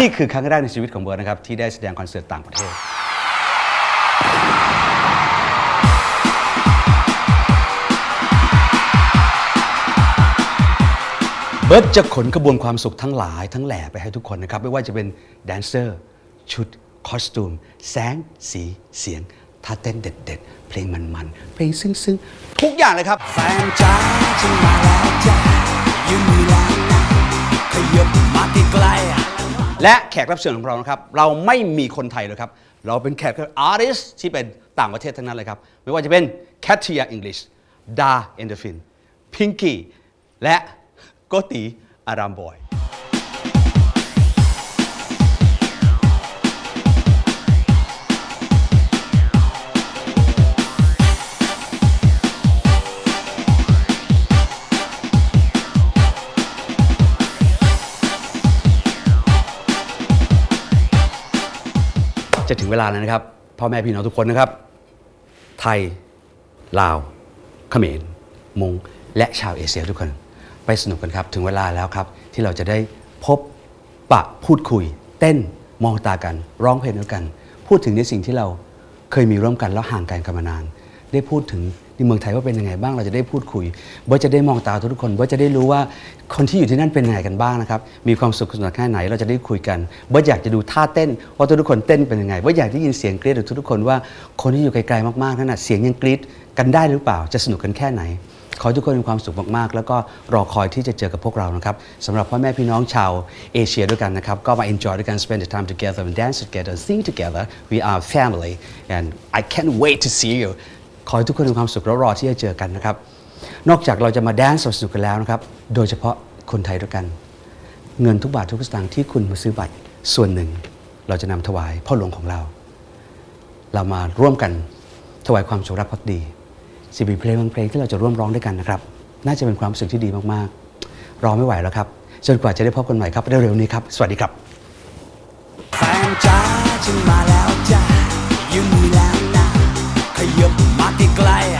นี่คือครั้งแรกในชีวิตของเบิร์ดนะครับที่ได้แสดงคอนเสิร์ตต่างประเทศเบิร์ดจะขนกระบวนความสุขทั้งหลายทั้งแหล่ไปให้ทุกคนนะครับไม่ว่าจะเป็นแดนเซอร์ชุดคอสตูมแสงสีเสียงท่าเต้นเด็ดๆเพลงมันๆเพลงซึ้งๆทุกอย่างเลยครับแฟนจ้าฉันมาแล้วจ้ายืนอยู่แล้วนะขยับมาใกล้ๆและแขกรับเชิญของเรานะครับเราไม่มีคนไทยเลยครับเราเป็นแขกอาร์ติสที่เป็นต่างประเทศทั้งนั้นเลยครับไม่ว่าจะเป็นแคทริยาอังกฤษดาเอนโดฟินพิงกี้และโกติอารามบอยจะถึงเวลาแล้วนะครับพ่อแม่พี่น้องทุกคนนะครับไทยลาวเขมรมงและชาวเอเชียทุกคนไปสนุกกันครับถึงเวลาแล้วครับที่เราจะได้พบปะพูดคุยเต้นมองตากันร้องเพลงด้วยกันพูดถึงในสิ่งที่เราเคยมีร่วมกันแล้วห่างกันมานานได้พูดถึงในเมืองไทยว่าเป็นยังไงบ้างเราจะได้พูดคุยเบิร์ดจะได้มองตาทุกคนเบิร์ดจะได้รู้ว่าคนที่อยู่ที่นั่นเป็นยังไงกันบ้างนะครับมีความสุขสนุกแค่ไหนเราจะได้คุยกันเบิร์ดอยากจะดูท่าเต้นว่าทุกคนเต้นเป็นยังไงเบิร์ดอยากได้ยินเสียงกรี๊ดของทุกคนว่าคนที่อยู่ไกลๆมากๆนั่นน่ะเสียงยังกรี๊ดกันได้หรือเปล่าจะสนุกกันแค่ไหนขอทุกคนมีความสุขมากๆแล้วก็รอคอยที่จะเจอกับพวกเรานะครับสำหรับพ่อแม่พี่น้องชาวเอเชียด้วยกันนะครับก็มา enjoy ด้วยกัน spend the time together and dance together sing together we are family and I can't wait to see you ขอให้ทุกคนมีความสุขแล้วรอที่จะเจอกันนะครับนอกจากเราจะมาแดนซ์สนุกกันแล้วนะครับโดยเฉพาะคนไทยด้วยกันเงินทุกบาททุกสตางค์ที่คุณมาซื้อบัตรส่วนหนึ่งเราจะนำถวายพ่อหลวงของเรามาร่วมกันถวายความจงรักภักดีจะมีเพลงที่เราจะร่วมร้องด้วยกันนะครับน่าจะเป็นความรู้สึกที่ดีมากๆรอไม่ไหวแล้วครับจนกว่าจะได้พบกันใหม่ครับเร็วๆนี้ครับสวัสดีครับแฟนจ้าฉันมาแล้วจ้ายืนอยู่แล้วนะขยับมาใกล้ๆ